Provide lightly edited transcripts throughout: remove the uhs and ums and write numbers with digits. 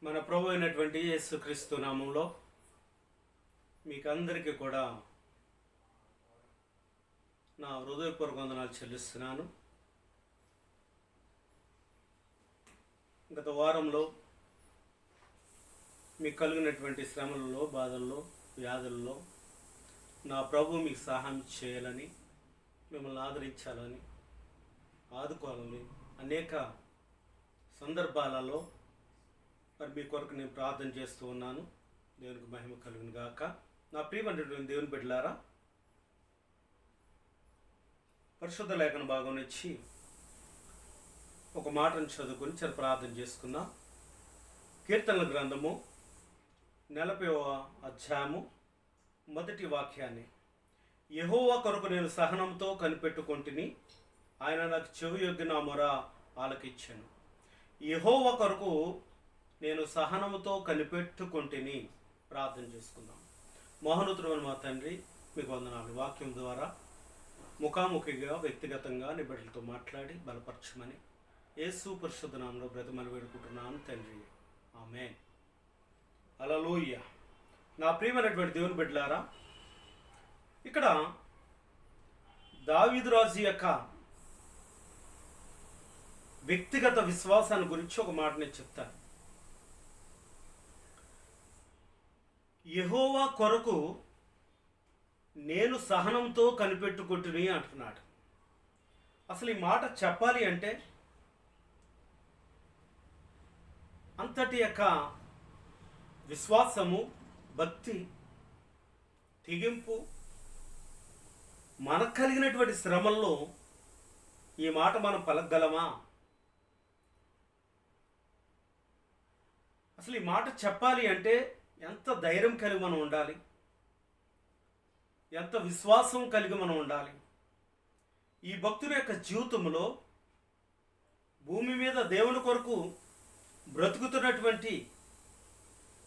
మన ప్రభు అయినటువంటి యేసుక్రీస్తు నామంలో మీకందరికీ కూడా నా హృదయపూర్వక వందనాలు చెల్లిస్తున్నాను. గత వారంలో మీకు కలిగినటువంటి శ్రమలలో, బాధల్లో, వ్యాధుల్లో నా ప్రభు మీకు సహాయం చేయాలని, మిమ్మల్ని ఆదరించాలని, ఆదుకోవాలని అనేక సందర్భాలలో మరి మీ కొరకు నేను ప్రార్థన చేస్తూ ఉన్నాను. దేవునికి మహిమ కలుగును గాక. నా ప్రియమైనటువంటి దేవుని బిడ్డలారా, పరిశుద్ధ లేఖన భాగం నుంచి ఒక మాటను చదువుకొని చిన్న ప్రార్థన చేసుకుందాం. కీర్తనల గ్రంథము 40వ అధ్యాయము మొదటి వాక్యాన్ని, యెహోవా కొరకు నేను సహనంతో కనిపెట్టుకొంటిని, ఆయన నాకు చెవియొగ్గి నా మొర ఆలకించాను. యెహోవా కొరకు నేను సహనముతో కనిపెట్టుకొంటిని. ప్రార్థన చేసుకుందాం. మహోన్నతుడైన మా తండ్రి, మీకు వందనాలు. వాక్యం ద్వారా ముఖాముఖిగా వ్యక్తిగతంగా నీ బిడ్డలతో మాట్లాడి బలపరచమని యేసు పరిశుద్ధ నామములో బ్రతిమలు వేడుకుంటున్నాను తండ్రి, ఆమేన్. హల్లెలూయా. నా ప్రియమైనటువంటి దేవుని బిడ్డలారా, ఇక్కడ దావీదు రాజు యొక్క వ్యక్తిగత విశ్వాసాన్ని గురించి ఒక మాట నేను చెప్తాను. యెహోవా కొరకు నేను సహనంతో కనిపెట్టుకుంటుని అంటున్నాడు. అసలు ఈ మాట చెప్పాలి అంటే అంతటి యొక్క విశ్వాసము, భక్తి, తెగింపు మనకు కలిగినటువంటి శ్రమల్లో ఈ మాట మనం పలకగలమా? అసలు ఈ మాట చెప్పాలి అంటే ఎంత ధైర్యం కలిగి మనం ఉండాలి, ఎంత విశ్వాసం కలిగి మనం ఉండాలి. ఈ భక్తుల యొక్క జీవితంలో భూమి మీద దేవుని కొరకు బ్రతుకుతున్నటువంటి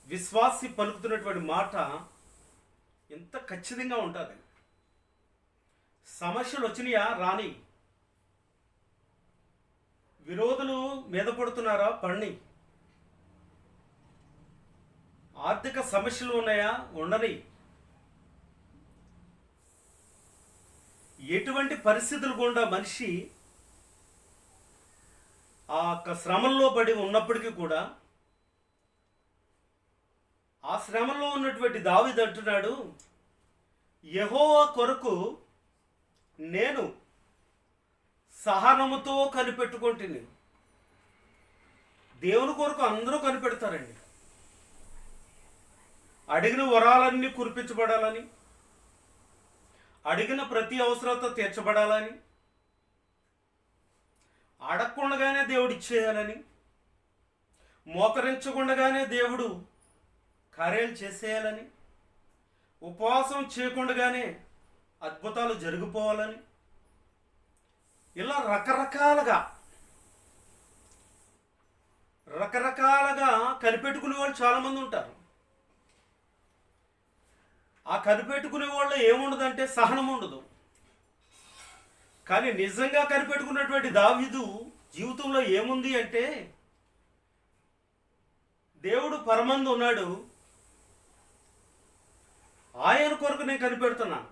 విశ్వాసి పలుకుతున్నటువంటి మాట ఎంత ఖచ్చితంగా ఉంటుంది. సమస్యలు వచ్చినాయా? రాని. విరోధులు మీద పడుతున్నారా? పడిని. ఆర్థిక సమస్యలు ఉన్నాయా? ఉండని. ఎటువంటి పరిస్థితులు గుండా మనిషి ఆ శ్రమల్లో పడి ఉన్నప్పటికీ కూడా ఆ శ్రమలో ఉన్నటువంటి దావీదు అంటున్నాడు, యెహోవా కొరకు నేను సహనముతో కనిపెట్టుకుంటుని. దేవుని కొరకు అందరూ కనిపెడతారండి. అడిగిన వరాలన్నీ కురిపించబడాలని, అడిగిన ప్రతి అవసరత తీర్చబడాలని, అడగకుండగానే దేవుడు ఇచ్చేయాలని, మోకరించకుండగానే దేవుడు కార్యాలు చేసేయాలని, ఉపవాసం చేయకుండానే అద్భుతాలు జరిగిపోవాలని, ఇలా రకరకాలుగా కనిపెట్టుకునే వాళ్ళు చాలామంది ఉంటారు. ఆ కనిపెట్టుకునే వాళ్ళు ఏముండదంటే సహనం ఉండదు. కానీ నిజంగా కనిపెట్టుకున్నటువంటి దావీదు జీవితంలో ఏముంది అంటే, దేవుడు పరమందు ఉన్నాడు, ఆయన కొరకు నేను కనిపెడుతున్నాను,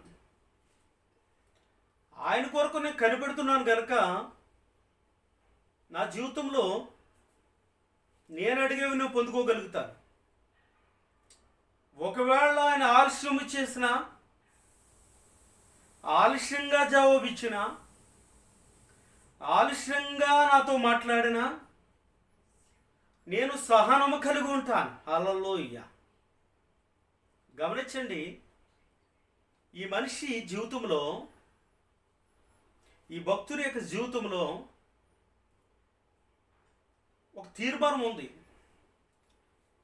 ఆయన కొరకు నేను కనిపెడుతున్నాను కనుక నా జీవితంలో నేను అడిగేవి నేను పొందుకోగలుగుతాను. ఒకవేళ ఆయన ఆలస్యం చేసిన, ఆలస్యంగా జవాబిచ్చిన, ఆలస్యంగా నాతో మాట్లాడినా నేను సహనము కలిగి ఉంటాను. హల్లెలూయా. గమనించండి, ఈ మనిషి జీవితంలో, ఈ భక్తుడి యొక్క జీవితంలో ఒక తీర్మానం ఉంది.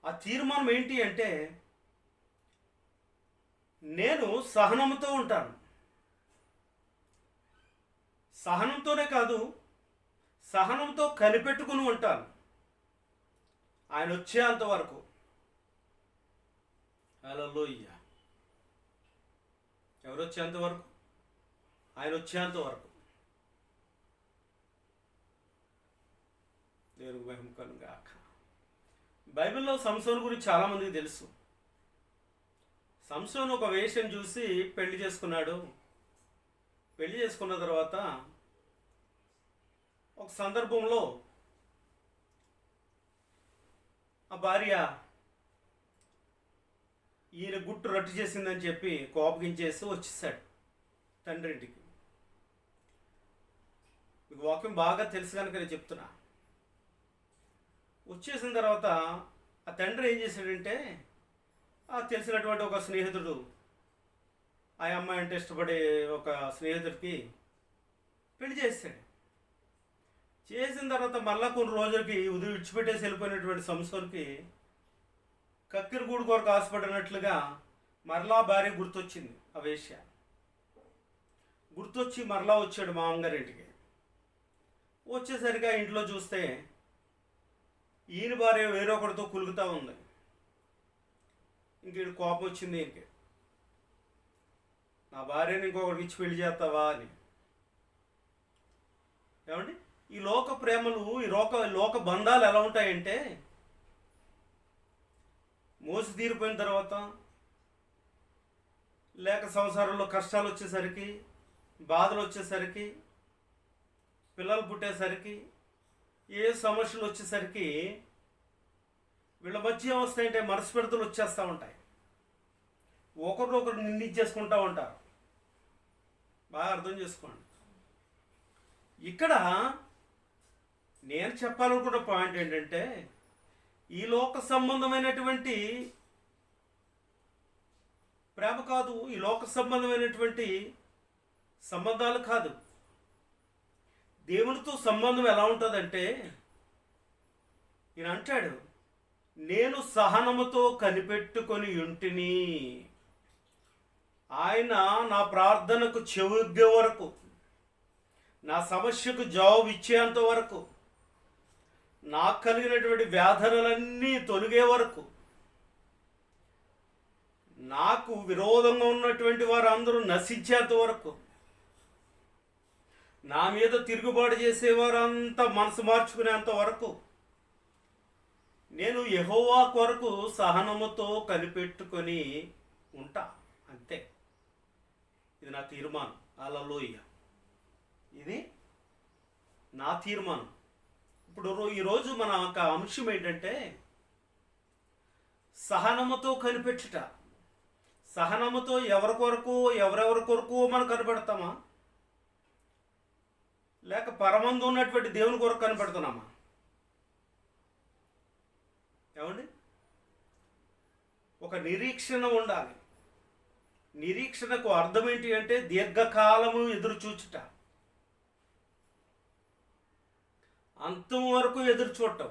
ఆ తీర్మానం ఏంటి అంటే, నేను సహనంతో ఉంటాను. సహనంతోనే కాదు, సహనంతో కనిపెట్టుకుని ఉంటాను ఆయన వచ్చేంత వరకు. హల్లెలూయా. ఎవరు వచ్చేంత వరకు? ఆయన వచ్చేంత వరకు. దేవునికి మహిమ కలుగును గాక. బైబిల్లో సంసోను గురించి చాలామందికి తెలుసు. సంసోను ఒక వేషం చూసి పెళ్లి చేసుకున్నాడు. పెళ్లి చేసుకున్న తర్వాత ఒక సందర్భంలో ఆ భార్య ఈయన గుట్టు రట్టు చేసిందని చెప్పి కోపగించేసి వచ్చేసాడు తండ్రి ఇంటికి. మీకు వాక్యం బాగా తెలుసు కనుక నేను చెప్తున్నా. వచ్చేసిన తర్వాత ఆ తండ్రి ఏం చేశాడంటే, తెలిసినటువంటి ఒక స్నేహితుడు, ఆ అమ్మాయి అంటే ఇష్టపడే ఒక స్నేహితుడికి పెళ్లి చేశాడు. చేసిన తర్వాత మళ్ళా కొన్ని రోజులకి ఉదయం విడిచిపెట్టేసి వెళ్ళిపోయినటువంటి సంసోన్కి కక్కిరిగూడు కొరకు ఆశపడినట్లుగా మరలా భార్య గుర్తొచ్చింది. ఆ వేశ్య గుర్తొచ్చి మరలా వచ్చాడు మామగారింటికి. వచ్చేసరిగా ఇంట్లో చూస్తే ఈయన భార్య వేరొకరితో కులుగుతూ ఉంది. ఇంక కోపం వచ్చింది ఈయనకి, నా భార్యని ఇంకొకరికి ఇచ్చి పెళ్లి చేస్తావా అని. ఏమండి, ఈ లోక ప్రేమలు, ఈ లోక బంధాలు ఎలా ఉంటాయంటే, మోసి తీరిపోయిన తర్వాత లేక సంసారంలో కష్టాలు వచ్చేసరికి, బాధలు వచ్చేసరికి, పిల్లలు పుట్టేసరికి, ఏ సమస్యలు వచ్చేసరికి వీళ్ళ మధ్య ఏమొస్తాయంటే మనస్పెడతలు వచ్చేస్తూ ఉంటాయి. ఒకరినొకరు నిందించేసుకుంటూ ఉంటారు. బాగా అర్థం చేసుకోండి. ఇక్కడ నేను చెప్పాలనుకున్న పాయింట్ ఏంటంటే, ఈ లోక సంబంధమైనటువంటి ప్రేమ కాదు, ఈ లోక సంబంధమైనటువంటి సంబంధాలు కాదు. దేవునితో సంబంధం ఎలా ఉంటుందంటే, ఈయన అంటాడు, నేను సహనముతో కనిపెట్టుకొని ఉంటిని. ఆయన నా ప్రార్థనకు చెవిగే వరకు, నా సమస్యకు జవాబు ఇచ్చేంత వరకు, నాకు కలిగినటువంటి వ్యాధులన్నీ తొలగే వరకు, నాకు విరోధంగా ఉన్నటువంటి వారు అందరూ నశించేంత వరకు, నా మీద తిరుగుబాటు చేసేవారంతా మనసు మార్చుకునేంత వరకు నేను యెహోవా కొరకు సహనముతో కనిపెట్టుకొని ఉంటా. అంతే. ఇది నా తీర్మానం. హల్లెలూయ. ఇది నా తీర్మానం. ఇప్పుడు ఈరోజు మన ఒక అంశం ఏంటంటే, సహనముతో కనిపెట్టుట. సహనముతో ఎవరెవరి కొరకు మనం కనిపెడతామా, లేక పరమందు ఉన్నటువంటి దేవుని కొరకు కనిపెడుతున్నామా? ఏమండి, ఒక నిరీక్షణ ఉండాలి. నిరీక్షణకు అర్థం ఏంటి అంటే, దీర్ఘకాలము ఎదురు చూచుట, అంతం వరకు ఎదురు చూడటం.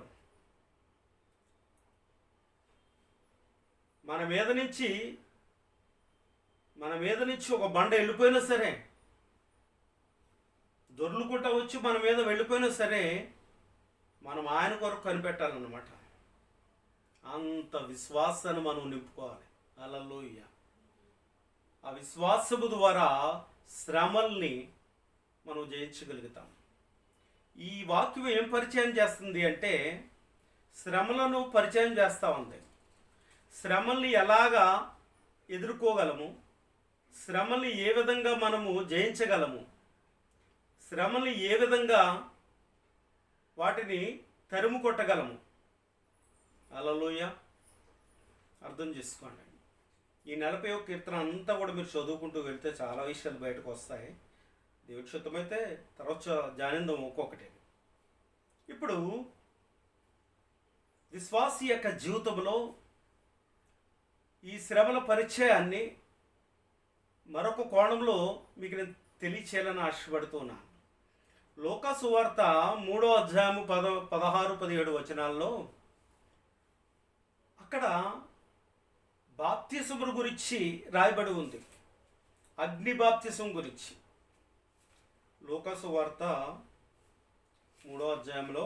మన మీద నుంచి ఒక బండ వెళ్ళిపోయినా సరే, దొర్లుకుంటా వచ్చి మన మీద వెళ్ళిపోయినా సరే, మనం ఆయన కొరకు కనిపెట్టాలన్నమాట. అంత విశ్వాసాన్ని మనం నింపుకోవాలి. హల్లెలూయా. ఆ విశ్వాసము ద్వారా శ్రమల్ని మనం జయించగలుగుతాం. ఈ వాక్యం ఏం పరిచయం చేస్తుంది అంటే, శ్రమలను పరిచయం చేస్తూ ఉంది. శ్రమల్ని ఎలాగా ఎదుర్కోగలము, శ్రమల్ని ఏ విధంగా మనము జయించగలము, శ్రమల్ని ఏ విధంగా వాటిని తరుము కొట్టగలము. హల్లెలూయా. అర్థం చేసుకోండి. ఈ 41 కీర్తన అంతా కూడా మీరు చదువుకుంటూ వెళ్తే చాలా విషయాలు బయటకు వస్తాయి. దేవుడి చిత్తమైతే తర్వాత ధ్యానిద్దాం ఒక్కొక్కటి. ఇప్పుడు విశ్వాసి యొక్క జీవితంలో ఈ శ్రమల పరిచయాన్ని మరొక కోణంలో మీకు నేను తెలియచేయాలని ఆశపడుతున్నాను. లూకా సువార్త 3వ అధ్యాయము 16-17 వచనాల్లో అక్కడ బాప్తిసముల గురించి రాయబడి ఉంది. అగ్ని బాప్తిసం గురించి. లూకా సువార్త 3వ అధ్యాయంలో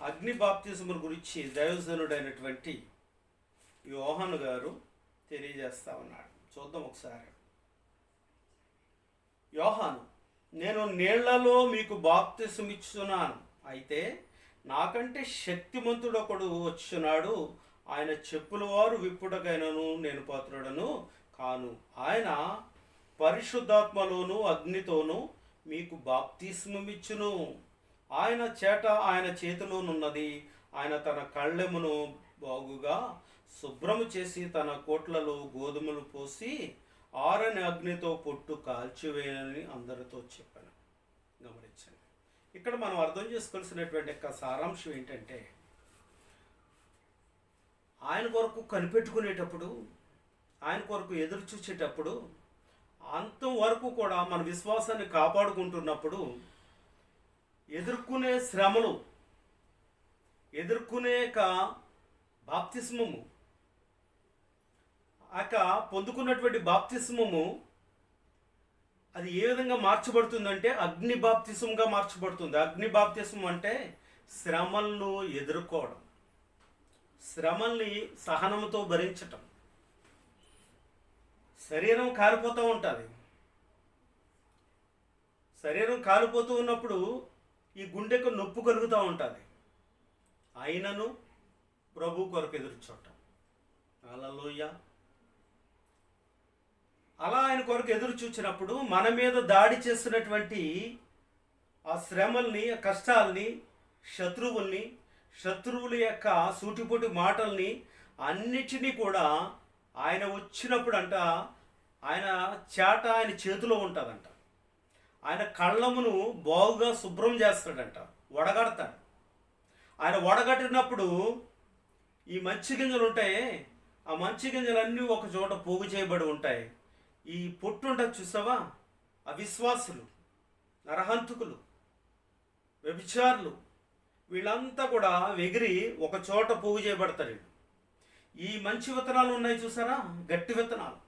అగ్ని బాప్తిసముల గురించి దైవజనుడైనటువంటి యోహాను గారు తెలియజేస్తా ఉన్నాడు. చూద్దాం ఒకసారి. యోహాను, నేను నీళ్లలో మీకు బాప్తిసం ఇస్తున్నాను, అయితే నాకంటే శక్తిమంతుడొకడు వచ్చున్నాడు, ఆయన చెప్పుల వారు విప్పుటకైనను నేను పాత్రుడను కాను. ఆయన పరిశుద్ధాత్మలోను అగ్నితోనూ మీకు బాప్తిస్మమిచ్చును. ఆయన చేతిలోనున్నది. ఆయన తన కళ్ళెమును బాగుగా శుభ్రము చేసి తన కోట్లలో గోధుమలు పోసి ఆరని అగ్నితో పొట్టు కాల్చివేయనని అందరితో చెప్పాను. గమనించండి, ఇక్కడ మనం అర్థం చేసుకోవాల్సినటువంటి యొక్క సారాంశం ఏంటంటే, ఆయన కొరకు కనిపెట్టుకునేటప్పుడు, ఆయన కొరకు ఎదురు చూసేటప్పుడు, అంతం వరకు కూడా మన విశ్వాసాన్ని కాపాడుకుంటున్నప్పుడు ఎదుర్కొనే శ్రమలు, ఎదుర్కొనే బాప్తిస్మము, పొందుకున్నటువంటి బాప్తిస్మము అది ఏ విధంగా మార్చబడుతుందంటే అగ్ని బాప్తిస్మంగా మార్చబడుతుంది. అగ్ని బాప్తిస్మం అంటే శ్రమలను ఎదుర్కోవడం, శ్రమల్ని సహనంతో భరించటం. శరీరం కాలిపోతూ ఉంటుంది. శరీరం కాలిపోతూ ఉన్నప్పుడు ఈ గుండెకు నొప్పి కలుగుతూ ఉంటుంది. అయినను ప్రభు కొరకు ఎదురు చూడటం. హల్లెలూయా. అలా ఆయన కొరకు ఎదురు చూచినప్పుడు మన మీద దాడి చేస్తున్నటువంటి ఆ శ్రమల్ని, ఆ కష్టాలని, శత్రువుల యొక్క సూటిపోటి మాటల్ని అన్నిటినీ కూడా ఆయన వచ్చినప్పుడు ఆయన చేతిలో ఉంటుందంట. ఆయన కళ్ళమును బాగుగా శుభ్రం చేస్తాడంట, వడగడతాడు. ఆయన వడగట్టినప్పుడు ఈ మంచి గింజలు ఉంటాయి, ఆ మంచి గింజలన్నీ ఒక చోట పోగు చేయబడి ఉంటాయి. ఈ పొట్టు ఉంటుంది చూసావా, అవిశ్వాసులు, నరహంతకులు, వ్యభిచారులు, వీళ్ళంతా కూడా ఎగిరి ఒక చోట పోగు చేయబడతారు. ఈ మంచి విత్తనాలు ఉన్నాయి చూసారా, గట్టి విత్తనాలు.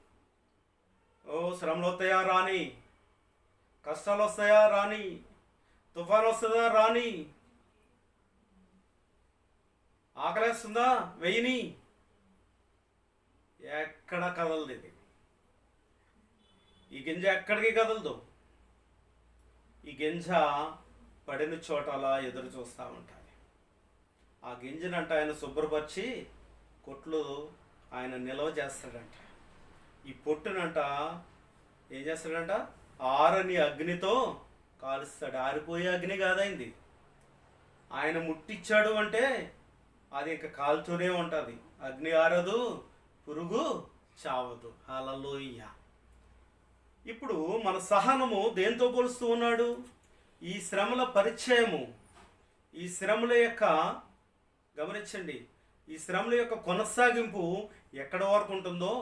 శ్రమలు వస్తాయా రాని, కష్టాలు వస్తాయా రాని, తుఫాను వస్తుందా రాని, ఆకలేస్తుందా వెయ్యిని, ఎక్కడ కదలదు ఇది. ఈ గింజ ఎక్కడికి కదలదు. ఈ గింజ పడిన చోట అలా ఎదురు చూస్తూ ఉంటుంది. ఆ గింజనంట ఆయన శుభ్రపరిచి కొట్లు ఆయన నిల్వ చేస్తాడంట. ఈ పొట్టునంట ఏం చేస్తాడంట, ఆరని అగ్నితో కాలుస్తాడు. ఆరిపోయే అగ్ని కాదైంది. ఆయన ముట్టించాడు అంటే అది ఇంకా కాలుతూనే ఉంటుంది. అగ్ని ఆరదు, పురుగు చావదు. హల్లెలూయా. ఇప్పుడు మన సహనము దేంతో పోలుస్తూ ఉన్నాడు? ఈ శ్రమల పరిచయము, ఈ శ్రమల యొక్క గమనించండి, ఈ శ్రమల యొక్క కొనసాగింపు ఎక్కడ వరకు ఉంటుందో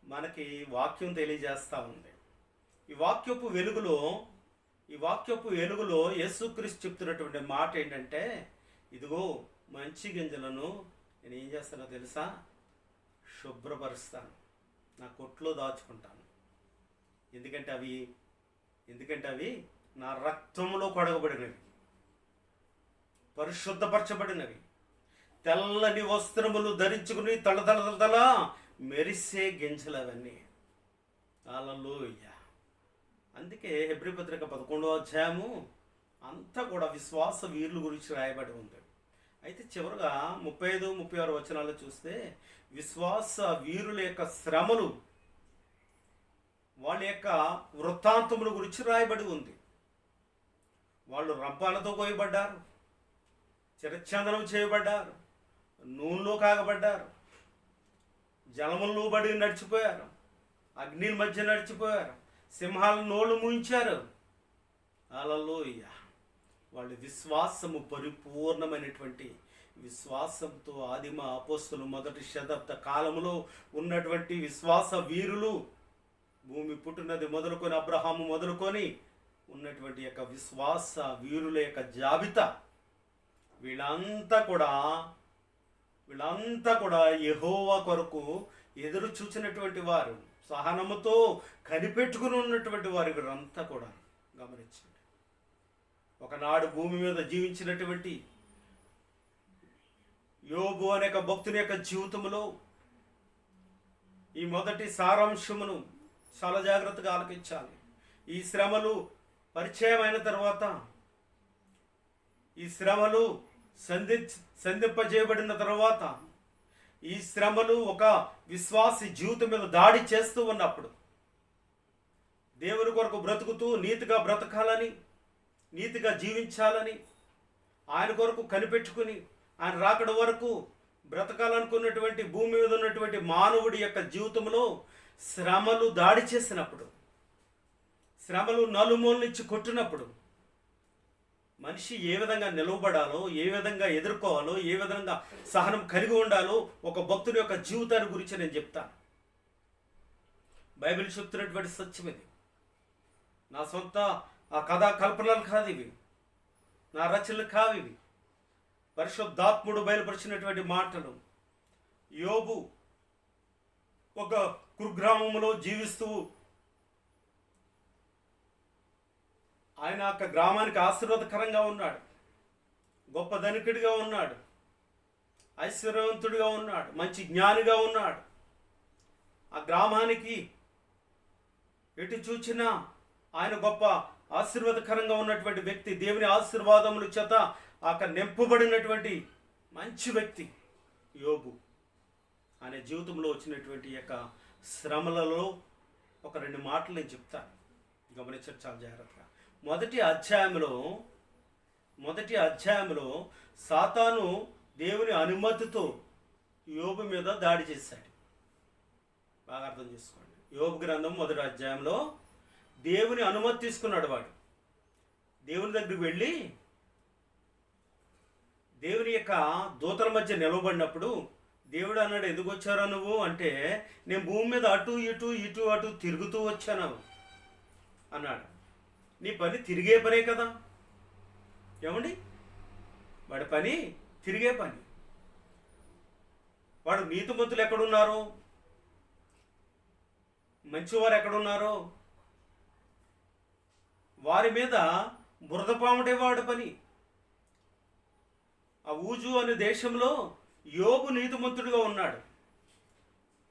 మనకి వాక్యం తెలియజేస్తూ ఉంది. ఈ వాక్యపు వెలుగులో యేసుక్రీస్తు చెప్తున్నటువంటి మాట ఏంటంటే, ఇదిగో మంచి గింజలను నేను ఏం చేస్తానో తెలుసా, శుభ్రపరుస్తాను, నా కొట్లో దాచుకుంటాను. ఎందుకంటే అవి నా రక్తంలో కడగబడినవి, పరిశుద్ధపరచబడినవి, తెల్లని వస్త్రములు ధరించుకుని తల మెరిసే గింజలు అవన్నీ. హల్లెలూయా. అందుకే హెబ్రీ పత్రిక 11వ అధ్యాయము అంతా కూడా విశ్వాస వీరుల గురించి రాయబడి ఉంది. అయితే చివరిగా 35, 36 వచనాలు చూస్తే విశ్వాస వీరుల యొక్క శ్రమలు, వాళ్ళ యొక్క వృత్తాంతముల గురించి రాయబడి ఉంది. వాళ్ళు రంపాలతో కోయబడ్డారు, చిరచందనం చేయబడ్డారు, నూనెలో కాగబడ్డారు, జలముల్లో బడి నడిచిపోయారు, అగ్ని మధ్య నడిచిపోయారు, సింహాల నోళ్ళు మూయించారు. హల్లెలూయా. వాళ్ళ విశ్వాసము పరిపూర్ణమైనటువంటి విశ్వాసంతో ఆదిమ అపోస్తలు మొదటి శతాబ్ద కాలంలో ఉన్నటువంటి విశ్వాస వీరులు, భూమి పుట్టినది మొదలుకొని అబ్రహాము మొదలుకొని ఉన్నటువంటి యొక్క విశ్వాస వీరుల యొక్క జాబితా, వీళ్ళంతా కూడా యెహోవా కొరకు ఎదురు చూచినటువంటి వారు, సహనముతో కనిపెట్టుకుని ఉన్నటువంటి వారు. వీరంతా కూడా గమనించండి. ఒకనాడు భూమి మీద జీవించినటువంటి యోబు అనే భక్తుని యొక్క జీవితంలో ఈ మొదటి సారాంశమును చాలా జాగ్రత్తగా ఆలకించాలి. ఈ శ్రమలు పరిచయం అయిన తర్వాత, ఈ శ్రమలు సంధింపజేయబడిన తర్వాత ఈ శ్రమలు ఒక విశ్వాసి జీవితం మీద దాడి చేస్తూ ఉన్నప్పుడు దేవుని కొరకు బ్రతుకుతూ నీతిగా బ్రతకాలని, నీతిగా జీవించాలని, ఆయన కొరకు కనిపెట్టుకుని ఆయన రాకడ వరకు బ్రతకాలనుకున్నటువంటి భూమి మీద ఉన్నటువంటి మానవుడి యొక్క జీవితంలో శ్రమలు దాడి చేసినప్పుడు, శ్రమలు నలుమూల నుంచి కొట్టినప్పుడు మనిషి ఏ విధంగా నిలవబడాలో, ఏ విధంగా ఎదుర్కోవాలో, ఏ విధంగా సహనం కలిగి ఉండాలో ఒక భక్తుడి యొక్క జీవితాన్ని గురించి నేను చెప్తాను. బైబిల్ చెప్తున్నటువంటి సత్యం ఇది. నా సొంత ఆ కథా కల్పనలు కాదు ఇవి, నా రచనలు కావు ఇవి. పరిశుద్ధాత్ముడు బయలుపరిచినటువంటి మాటలు. యోబు ఒక కుగ్రామంలో జీవిస్తూ ఆయన యొక్క గ్రామానికి ఆశీర్వాదకరంగా ఉన్నాడు, గొప్ప ధనికుడిగా ఉన్నాడు, ఐశ్వర్యవంతుడిగా ఉన్నాడు, మంచి జ్ఞానిగా ఉన్నాడు. ఆ గ్రామానికి ఎటు చూచినా ఆయన గొప్ప ఆశీర్వాదకరంగా ఉన్నటువంటి వ్యక్తి, దేవుని ఆశీర్వాదముల చేత నింపబడినటువంటి మంచి వ్యక్తి యోబు. ఆయన జీవితంలో వచ్చినటువంటి యొక్క శ్రమలలో ఒక 2 మాటలు నేను చెప్తాను, గమనించండి చాలా జాగ్రత్తగా. మొదటి అధ్యాయంలో సాతాను దేవుని అనుమతితో యోబు మీద దాడి చేశాడు. బాగా అర్థం చేసుకోండి. యోబు గ్రంథం మొదటి అధ్యాయంలో దేవుని అనుమతి తీసుకున్నాడు. వాడు దేవుని దగ్గరికి వెళ్ళి దేవుని యొక్క దూతల మధ్య నిలవబడినప్పుడు దేవుడు అన్నాడు, ఎందుకు వచ్చారా నువ్వు అంటే, నేను భూమి మీద అటు అటు తిరుగుతూ వచ్చాను అన్నాడు. నీ పని తిరిగే పనే కదా. ఏమండి, వాడి పని తిరిగే పని. వాడు నీతిమంతులు ఎక్కడున్నారో, మంచివారు ఎక్కడున్నారో వారి మీద బురద పాముడే వాడి పని. ఆ ఊజు అనే దేశంలో యోబు నీతిమంతుడిగా ఉన్నాడు.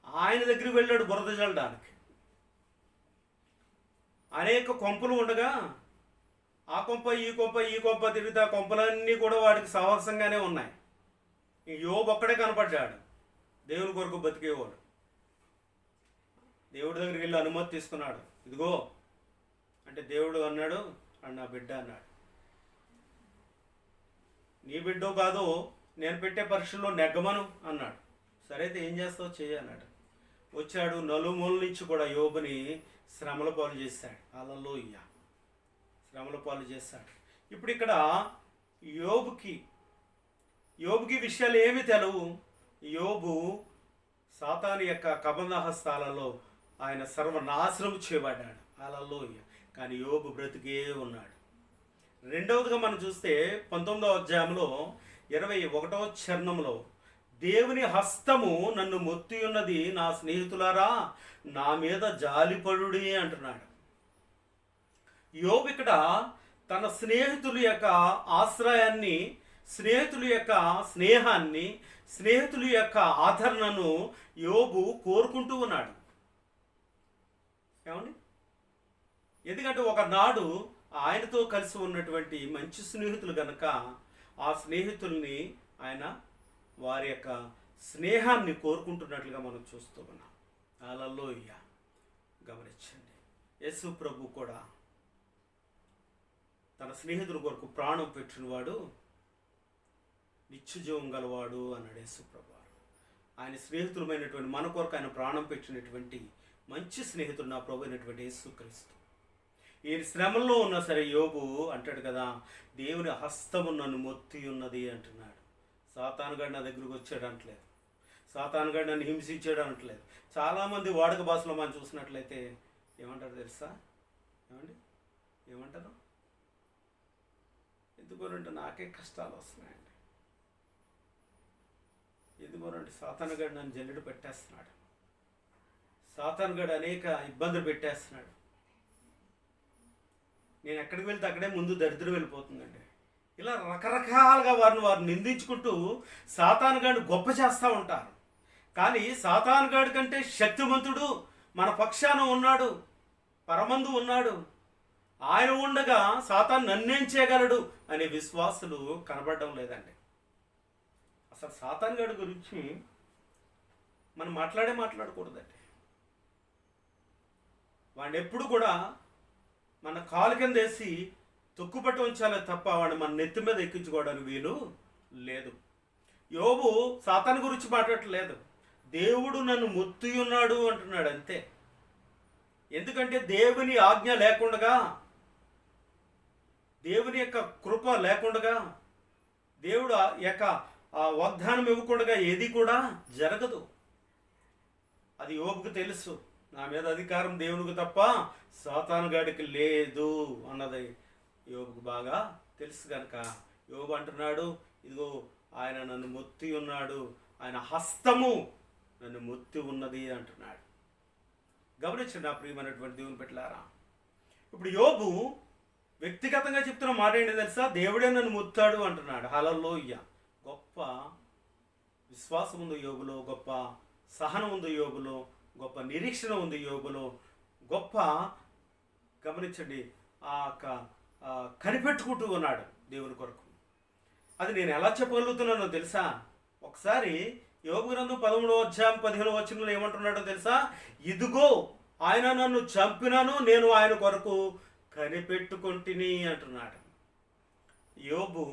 ఆయన దగ్గరికి వెళ్ళాడు బురద చల్లడానికి. అనేక కొంపలు ఉండగా ఆ కొంప ఈ కొంప తిరిగితే ఆ కొంపలన్నీ కూడా వాడికి సాహసంగానే ఉన్నాయి. యోబు ఒక్కడే కనపడ్డాడు, దేవుని కొరకు బతికేవాడు. దేవుడి దగ్గరికి వెళ్ళి అనుమతి తీసుకున్నాడు. ఇదిగో అంటే దేవుడు అన్నాడు, నా బిడ్డ అన్నాడు. నీ బిడ్డో కాదో నేను పెట్టే పరీక్షల్లో నెగ్గమను అన్నాడు. సరే అయితే ఏం చేస్తావు చెయ్యి అన్నాడు. వచ్చాడు, నలుమూల నుంచి కూడా యోబుని శ్రమల పాలు చేశాడు. హల్లెలూయా, శ్రమల పాలు చేశాడు. ఇప్పుడు ఇక్కడ యోబుకి విషయాలు ఏమి తెలవు. యోబు సాతాను యొక్క కబంధ హస్తాలలో ఆయన సర్వనాశనం చేయబడ్డాడు. హల్లెలూయా. కానీ యోబు బ్రతికే ఉన్నాడు. రెండవదిగా మనం చూస్తే 19వ అధ్యాయంలో 21వ చరణంలో దేవుని హస్తము నన్ను మొత్తి ఉన్నది, నా స్నేహితులారా నా మీద జాలిపడుడి అంటున్నాడు. యోబు ఇక్కడ తన స్నేహితుల యొక్క ఆశ్రయాన్ని, స్నేహితుల యొక్క స్నేహాన్ని, స్నేహితుల యొక్క ఆదరణను యోబు కోరుకుంటూ ఉన్నాడు. ఏమండి, ఎందుకంటే ఒకనాడు ఆయనతో కలిసి ఉన్నటువంటి మంచి స్నేహితులు గనక ఆ స్నేహితుల్ని ఆయన వారి యొక్క స్నేహాన్ని కోరుకుంటున్నట్లుగా మనం చూస్తూ ఉన్నాం. హల్లెలూయా. గమనించండి, యేసు ప్రభు కూడా తన స్నేహితుల కొరకు ప్రాణం పెట్టినవాడు నిత్యజీవం గలవాడు అన్నాడు యేసు ప్రభు. ఆయన స్నేహితులమైనటువంటి మన కొరకు ఆయన ప్రాణం పెట్టినటువంటి మంచి స్నేహితుడు నా ప్రభు అయినటువంటి యేసుక్రీస్తు. ఈ శ్రమల్లో ఉన్నా సరే యోబు అంటాడు కదా, దేవుని హస్తము నన్ను మొత్తి ఉన్నది అంటున్నాడు. సాతానుగాడు నా దగ్గరకు వచ్చాడు అంటలేదు, సాతానుగాడు నన్ను హింసించాడు అనట్లేదు. చాలామంది వాడుక భాషలో మనం చూసినట్లయితే ఏమంటారు తెలుసా? ఏమంటారు? ఎందుకోనంటే నాకే కష్టాలు వస్తున్నాయండి, ఎందుకోనంటే సాతానుగాడు నన్ను జల్లెడు పెట్టేస్తున్నాడు, సాతానుగాడు అనేక ఇబ్బందులు పెట్టేస్తున్నాడు, నేను ఎక్కడికి వెళ్తే అక్కడే ముందు దరిద్రం వెళ్ళిపోతుందండి. ఇలా రకరకాలుగా వారు నిందించుకుంటూ సాతానుగాడిని గొప్ప చేస్తూ ఉంటారు. కానీ సాతానుగాడి కంటే శక్తివంతుడు మన పక్షాన ఉన్నాడు, పరమందు ఉన్నాడు. ఆయన ఉండగా సాతాను నన్నేం చేయగలడు అనే విశ్వాసులు కనబడడం లేదండి. అసలు సాతాను గాడి గురించి మనం మాట్లాడకూడదండి. వాడిని ఎప్పుడు కూడా మన కాలు కింద వేసి తొక్కుపట్టి ఉంచాలే తప్ప వాడిని మన నెత్తి మీద ఎక్కించుకోవడానికి వీలు లేదు. యోబు సాతాను గురించి మాట్లాడట్లేదు, దేవుడు నన్ను ముత్తి ఉన్నాడు అంటున్నాడు అంతే. ఎందుకంటే దేవుని ఆజ్ఞ లేకుండా, దేవుని యొక్క కృప లేకుండా, దేవుడు యొక్క వాగ్దానం ఇవ్వకుండా ఏది కూడా జరగదు. అది యోబుకు తెలుసు. నా మీద అధికారం దేవునికి తప్ప సాతాను గాడికి లేదు అన్నది యోబుకు బాగా తెలుసు కనుక యోబు అంటున్నాడు, ఇదిగో ఆయన నన్ను మొత్తి ఉన్నాడు, ఆయన హస్తము నన్ను మొత్తి ఉన్నది అంటున్నాడు. గమనించండి నా ప్రియమైనటువంటి దేవుని పెట్టారా. ఇప్పుడు యోబు వ్యక్తిగతంగా చెప్తున్న మాట ఏంటి తెలుసా? దేవుడే నన్ను ముత్తాడు అంటున్నాడు. హల్లెలూయా. గొప్ప విశ్వాసం ఉంది యోబులో, గొప్ప సహనం ఉంది యోబులో, గొప్ప నిరీక్షణ ఉంది యోబులో, గొప్ప గమనించండి కనిపెట్టుకుంటూ ఉన్నాడు దేవుని కొరకు. అది నేను ఎలా చెప్పగలుగుతున్నానో తెలుసా? ఒకసారి యోబు గ్రంథం 13వ అధ్యాయం 15వ వచనంలో ఏమంటున్నాడో తెలుసా? ఇదిగో ఆయన నన్ను చంపినాను, నేను ఆయన కొరకు కనిపెట్టుకుంటుని అంటున్నాడు. యోబు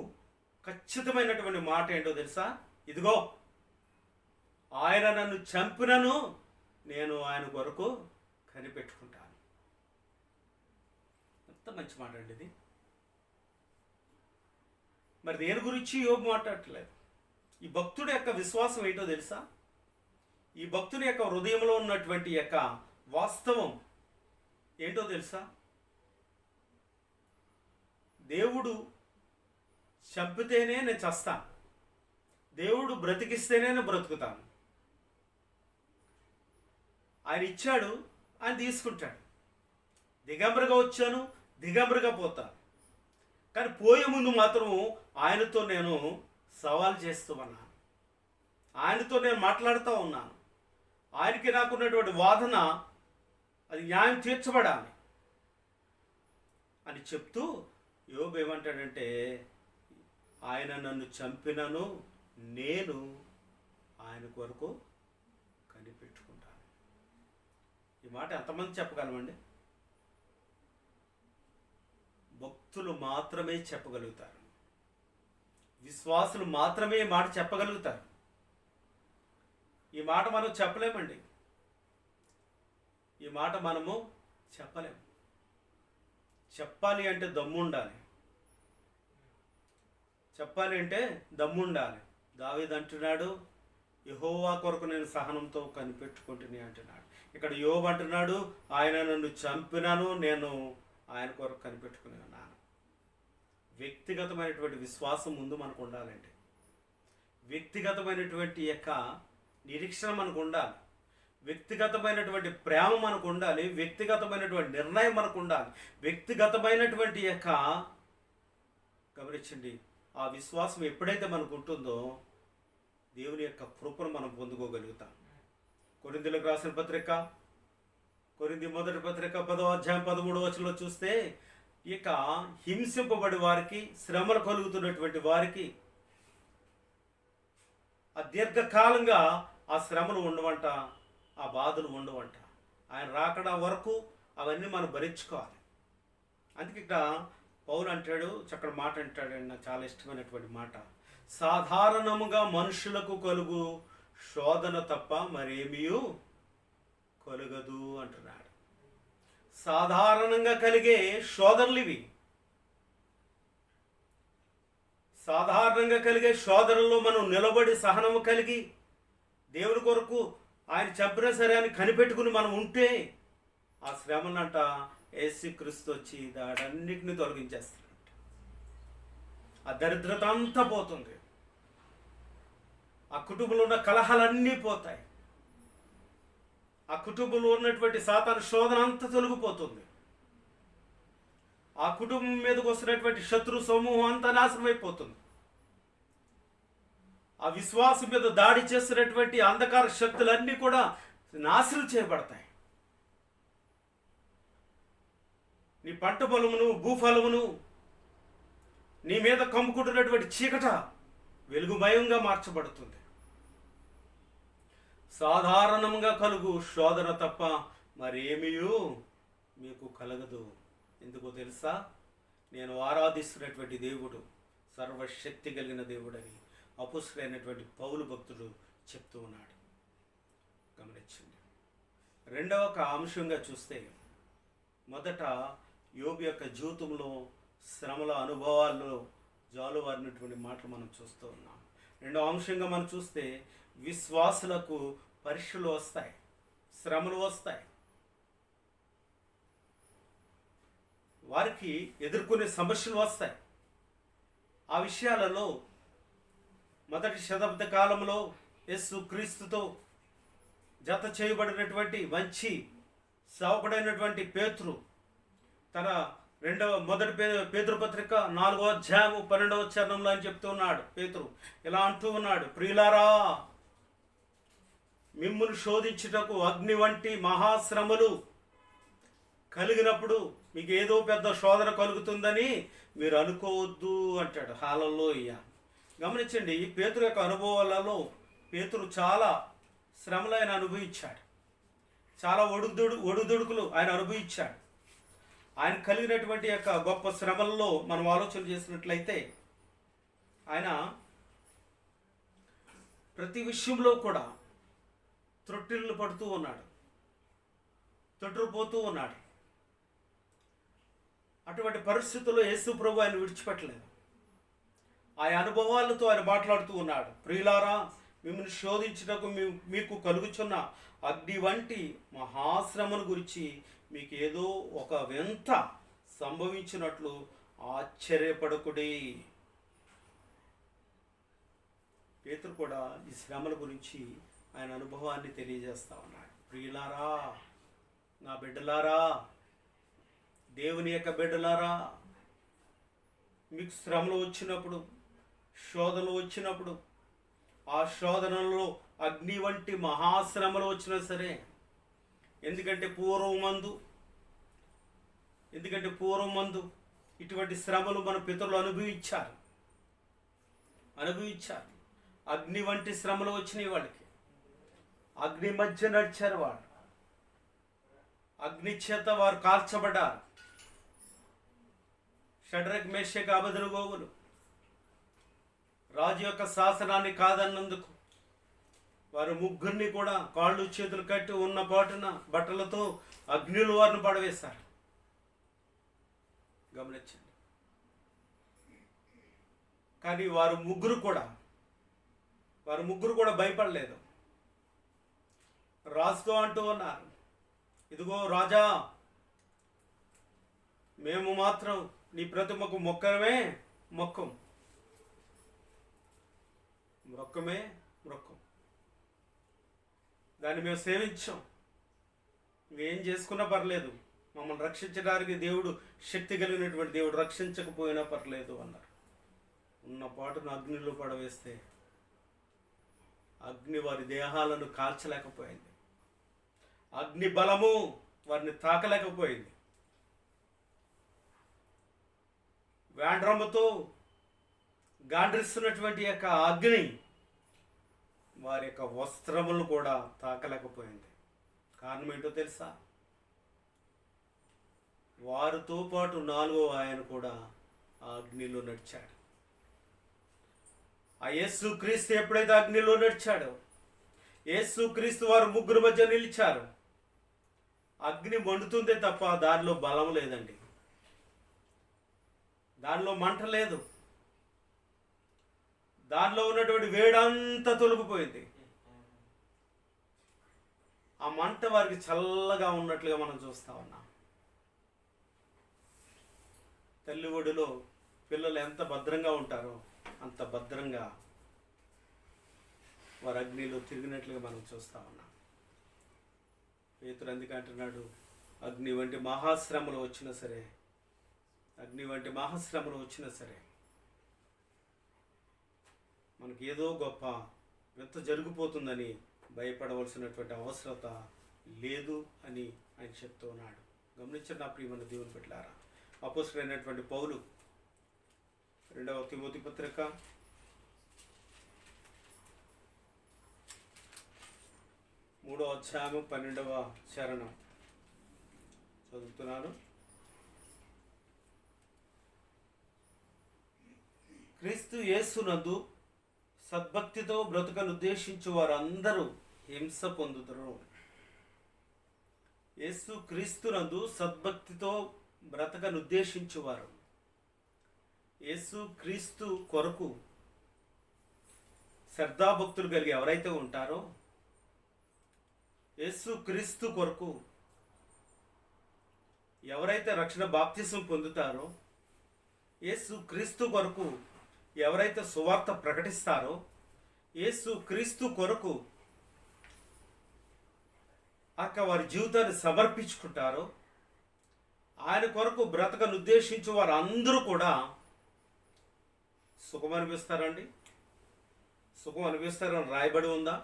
ఖచ్చితమైనటువంటి మాట ఏంటో తెలుసా? ఇదిగో ఆయన నన్ను చంపినను, నేను ఆయన కొరకు కనిపెట్టుకుంటాను. ఎంత మంచి మాట అండి ఇది. మరి దేని గురించి యోబు మాట్లాడట్లేదు. ఈ భక్తుడి యొక్క విశ్వాసం ఏంటో తెలుసా? ఈ భక్తుడి యొక్క హృదయంలో ఉన్నటువంటి యొక్క వాస్తవం ఏంటో తెలుసా? దేవుడు చంపితేనే నేను చస్తాను, దేవుడు బ్రతికిస్తేనే నేను బ్రతుకుతాను. ఆయన ఇచ్చాడు, ఆయన తీసుకుంటాడు. దిగంబరిగా వచ్చాను, దిగంబరిగా పోతాను. కానీ పోయే ముందు మాత్రం ఆయనతో నేను సవాల్ చేస్తూ ఉన్నాను, ఆయనతో నేను మాట్లాడుతూ ఉన్నాను. ఆయనకి నాకున్నటువంటి వాదన అది న్యాయం తీర్చబడాలి అని చెప్తూ యోబు ఏమంటాడంటే, ఆయన నన్ను చంపినను, నేను ఆయన కొరకు కనిపెట్టుకుంటాను. ఈ మాట ఎంతమంది చెప్పగలమండి? భక్తులు మాత్రమే చెప్పగలుగుతారు, విశ్వాసులు మాత్రమే ఈ మాట చెప్పగలుగుతారు. ఈ మాట మనం చెప్పలేమండి. ఈ మాట మనము చెప్పలేము. చెప్పాలి అంటే దమ్ము ఉండాలి. చెప్పాలి అంటే దమ్ము ఉండాలి. దావీదు అంటున్నాడు, యెహోవా కొరకు నేను సహనంతో కనిపెట్టుకుంటుని అంటున్నాడు. ఇక్కడ యోబు అంటున్నాడు, ఆయన నన్ను చంపినాను, నేను ఆయన కొరకు కనిపెట్టుకుని ఉన్నాను. వ్యక్తిగతమైనటువంటి విశ్వాసం ముందు మనకు ఉండాలండి. వ్యక్తిగతమైనటువంటి యొక్క నిరీక్షణ మనకు ఉండాలి. వ్యక్తిగతమైనటువంటి ప్రేమ మనకు ఉండాలి. వ్యక్తిగతమైనటువంటి నిర్ణయం మనకు ఉండాలి. వ్యక్తిగతమైనటువంటి యొక్క గమనించండి, ఆ విశ్వాసం ఎప్పుడైతే మనకు ఉంటుందో దేవుని యొక్క కృపను మనం పొందుకోగలుగుతాం. కొరింథీయులకు రాసిన పత్రిక, కొరింథీ మొదటి పత్రిక 10వ అధ్యాయం 13వ వచనంలో చూస్తే, ఇక హింసింపబడి వారికి, శ్రమలు కలుగుతున్నటువంటి వారికి ఆ దీర్ఘకాలంగా ఆ శ్రమలు ఉండవంట, ఆ బాధలు ఉండవంట. ఆయన రాకడా వరకు అవన్నీ మనం భరించుకోవాలి. అందుకే ఇక్కడ పౌలు అంటాడు, చక్కటి మాట అంటాడు, నాకు చాలా ఇష్టమైనటువంటి మాట. సాధారణముగా మనుషులకు కలుగు శోధన తప్ప మరేమీ కలుగదు అంటున్నాడు. సాధారణంగా కలిగే శోధనలు ఇవి. సాధారణంగా కలిగే శోధనలో మనం నిలబడి సహనము కలిగి దేవుని కొరకు ఆయన చెప్పినా సరే అని కనిపెట్టుకుని మనం ఉంటే ఆ శ్రమనంట యేసుక్రీస్తు వచ్చి దాడన్నిటిని తొలగించేస్తాడు. ఆ దరిద్రత అంతా పోతుంది. ఆ కుటుంబంలో ఉన్న కలహాలన్నీ పోతాయి. ఆ కుటుంబంలో ఉన్నటువంటి సాతాను శోధన అంతా తొలగిపోతుంది. ఆ కుటుంబం మీదకి వస్తున్నటువంటి శత్రు సమూహం అంతా నాశనం అయిపోతుంది. ఆ విశ్వాసం మీద దాడి చేస్తున్నటువంటి అంధకార శక్తులన్నీ కూడా నాశనం చేయబడతాయి. నీ పంట పొలమును, భూఫలమును, నీ మీద కమ్ముకుంటున్నటువంటి చీకట వెలుగుమయంగా మార్చబడుతుంది. సాధారణంగా కలుగు శోధన తప్ప మరేమీయూ మీకు కలగదు. ఎందుకో తెలుసా? నేను ఆరాధిస్తున్నటువంటి దేవుడు సర్వశక్తి కలిగిన దేవుడని అపుస్తుడైనటువంటి పౌలు భక్తుడు చెప్తూ ఉన్నాడు. గమనించండి. రెండవ ఒక అంశంగా చూస్తే, మొదట యోబు యొక్క జీవితంలో శ్రమల అనుభవాల్లో జాలువారినటువంటి మాటలు మనం చూస్తూ ఉన్నాం. రెండవ అంశంగా మనం చూస్తే, విశ్వాసులకు పరీక్షలు వస్తాయి, శ్రమలు వస్తాయి, వారికి ఎదుర్కొనే సమస్యలు వస్తాయి. ఆ విషయాలలో మొదటి శతాబ్ద కాలంలో యేసు క్రీస్తుతో జత చేయబడినటువంటి మంచి సేవకుడైనటువంటి పేతురు తన మొదటి పేతురు పత్రిక 4వ అధ్యాయము 12వ చరణంలో అని చెప్తూ ఉన్నాడు. పేతురు ఇలా అంటూ ఉన్నాడు, ప్రియులారా, మిమ్మును శోధించుటకు అగ్ని వంటి మహాశ్రమలు కలిగినప్పుడు మీకు ఏదో పెద్ద శోధన కలుగుతుందని మీరు అనుకోవద్దు అంటాడు. హల్లెలూయా. గమనించండి, పేతురు యొక్క అనుభవాలలో పేతురు చాలా శ్రమలు ఆయన అనుభవించాడు, చాలా ఒడుదుడుకులు ఆయన అనుభవించాడు. ఆయన కలిగినటువంటి యొక్క గొప్ప శ్రమల్లో మనం ఆలోచన చేసినట్లయితే, ఆయన ప్రతి విషయంలో కూడా త్రొట్టిల్లు పడుతూ ఉన్నాడు, తొట్టుపోతూ ఉన్నాడు. అటువంటి పరిస్థితుల్లో యేసు ప్రభు ఆయన విడిచిపెట్టలేదు. ఆ అనుభవాలతో ఆయన మాట్లాడుతూ ఉన్నాడు. ప్రియులారా, మిమ్మల్ని శోధించుటకు మీకు కలుగుచున్న అగ్ని వంటి మహాశ్రమను గురించి మీకు ఏదో ఒక వింత సంభవించినట్లు ఆశ్చర్యపడకుడి. పేతురు కూడా ఈ శ్రమల గురించి ఆయన అనుభవాన్ని తెలియజేస్తా ఉన్నాడు. ప్రియులారా, నా బిడ్డలారా, దేవుని యొక్క బిడ్డలారా, మీకు శ్రమలు వచ్చినప్పుడు, శోధనలు వచ్చినప్పుడు, ఆ శోధనలో అగ్ని వంటి మహాశ్రమలు వచ్చినా సరే, ఎందుకంటే పూర్వమందు ఇటువంటి శ్రమలు మన పితరులు అనుభవించారు. అగ్ని వంటి శ్రమలు వచ్చినాయి వాళ్ళకి. అగ్ని మధ్య నడిచారు వాళ్ళు, అగ్ని చేత వారు కాల్చబడ్డారు. షడ్రక్, మేషక్, అబేద్నెగోగులు రాజు యొక్క శాసనాన్ని కాదన్నందుకు వారు ముగ్గురిని కూడా కాళ్ళు చేతులు కట్టి ఉన్న పాటున బట్టలతో అగ్నిలో వారిని పడవేశారు. గమనించండి. కానీ వారు ముగ్గురు కూడా భయపడలేదు. రాజుతో అంటూ ఉన్నారు, ఇదిగో రాజా, మేము మాత్రం నీ ప్రతిమకు మొక్కం. దాన్ని మేము సేవించాం, ఇంకేం చేసుకున్నా పర్లేదు, మమ్మల్ని రక్షించడానికి దేవుడు శక్తి కలిగినటువంటి దేవుడు, రక్షించకపోయినా పర్లేదు అన్నారు. ఉన్న పాటును అగ్నిలో పడవేస్తే అగ్ని వారి దేహాలను కాల్చలేకపోయింది. అగ్ని బలము వారిని తాకలేకపోయింది. వేండ్రమ్మతో గాండ్రిస్తున్నటువంటి యొక్క అగ్ని వారి యొక్క వస్త్రములను కూడా తాకలేకపోయింది. కారణం ఏంటో తెలుసా? వారితో పాటు 4వ ఆయన కూడా ఆ అగ్నిలో నడిచాడు. ఆ యేసు క్రీస్తు ఎప్పుడైతే అగ్నిలో నడిచాడో, యేసు క్రీస్తు వారు ముగ్గురు మధ్య నిలిచారు. అగ్ని మండుతుందే తప్ప దానిలో బలం లేదండి, దానిలో మంట లేదు, దానిలో ఉన్నటువంటి వేడంతా తొలగిపోయింది. ఆ మంట వారికి చల్లగా ఉన్నట్లుగా మనం చూస్తా ఉన్నాం. తల్లి ఒడిలో పిల్లలు ఎంత భద్రంగా ఉంటారో అంత భద్రంగా వారు అగ్నిలో తిరిగినట్లుగా మనం చూస్తా ఉన్నాం. పేతురు అందుకే అంటున్నాడు, అగ్ని వంటి మహాశ్రమలు వచ్చినా సరే మనకి ఏదో గొప్ప వింత జరిగిపోతుందని భయపడవలసినటువంటి అవసరత లేదు అని ఆయన చెప్తూ ఉన్నాడు. గమనించండి నా ప్రియమైన దేవుని బిడ్డలారా, అపోస్తలుడైనటువంటి పౌలు 2వ తిమోతి పత్రిక 3వ అధ్యాయము 12వ చరణం చదువుతున్నాను. క్రీస్తు యేసునందు సద్భక్తితో బ్రతుకనుద్దేశించు వారందరూ హింస పొందుతారు. యేసు క్రీస్తునందు సద్భక్తితో బ్రతకనుద్దేశించువారు, యేసు క్రీస్తు కొరకు శ్రద్ధాభక్తులు కలిగి ఎవరైతే ఉంటారో, యేసు క్రీస్తు కొరకు ఎవరైతే రక్షణ బాప్తిసం పొందుతారో, యేసు క్రీస్తు కొరకు ఎవరైతే సువార్త ప్రకటిస్తారో, యేసు క్రీస్తు కొరకు వారి జీవితాన్ని సమర్పించుకుంటారో, ఆయన కొరకు బ్రతకను ఉద్దేశించి వారు అందరూ కూడా సుఖం అనిపిస్తారండి. సుఖం అనిపిస్తారని రాయబడి ఉందా?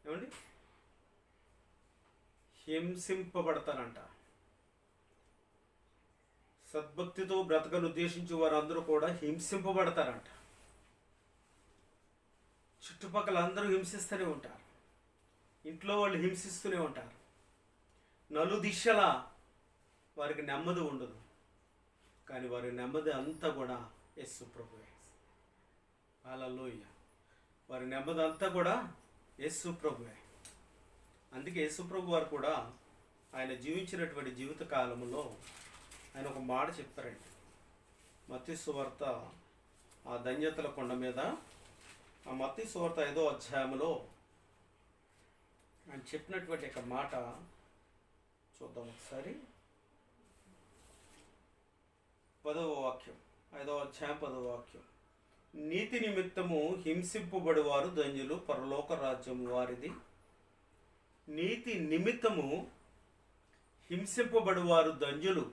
ఏమండి? హింసింపబడతారంట. సద్భక్తితో బ్రతకను ఉద్దేశించి వారు అందరూ కూడా హింసింపబడతారంట. చుట్టుపక్కల అందరూ హింసిస్తూనే ఉంటారు, ఇంట్లో వాళ్ళు హింసిస్తూనే ఉంటారు. నలుదిశలా వారికి నెమ్మది ఉండదు, కానీ వారి నెమ్మది అంతా కూడా యేసు ప్రభువే. హల్లెలూయా. వారి నెమ్మది అంతా కూడా యేసు ప్రభువే. అందుకే యేసు ప్రభు వారు కూడా ఆయన జీవించినటువంటి జీవిత కాలంలో ఆయన ఒక మాట చెప్తారండి. మత్తయి సువార్త ఆ ధన్యతల కొండ మీద, ఆ మత్తయి సువార్త 5వ అధ్యాయంలో ఆయన చెప్పినటువంటి ఒక మాట చూద్దాం ఒకసారి. 10వ వాక్యం, 5వ అధ్యాయం 10వ వాక్యం. నీతి నిమిత్తము హింసింపబడువారు ధన్యులు, పరలోక రాజ్యము వారిది. నీతి నిమిత్తము హింసింపబడువారు ధన్యులు,